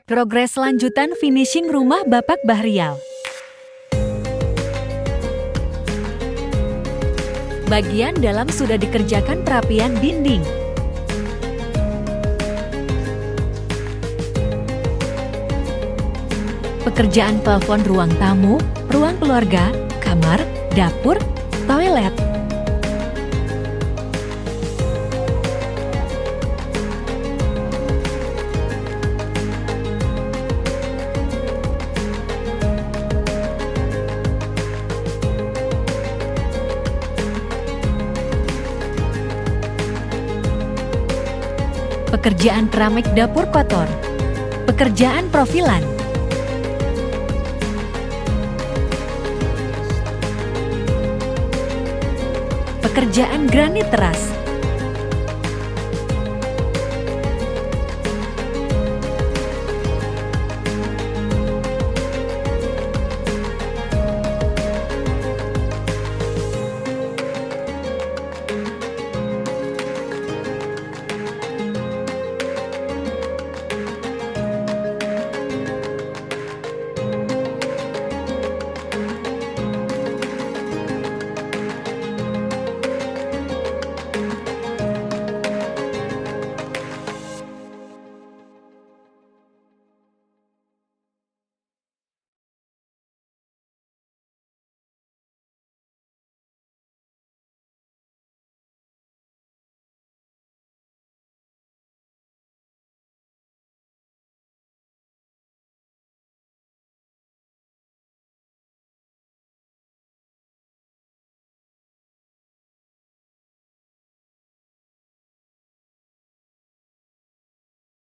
Progres lanjutan finishing rumah Bapak Bahrial. Bagian dalam sudah dikerjakan perapian dinding. Pekerjaan plafon ruang tamu, ruang keluarga, kamar, dapur, toilet. Pekerjaan keramik dapur kotor. Pekerjaan profilan. Pekerjaan granit teras.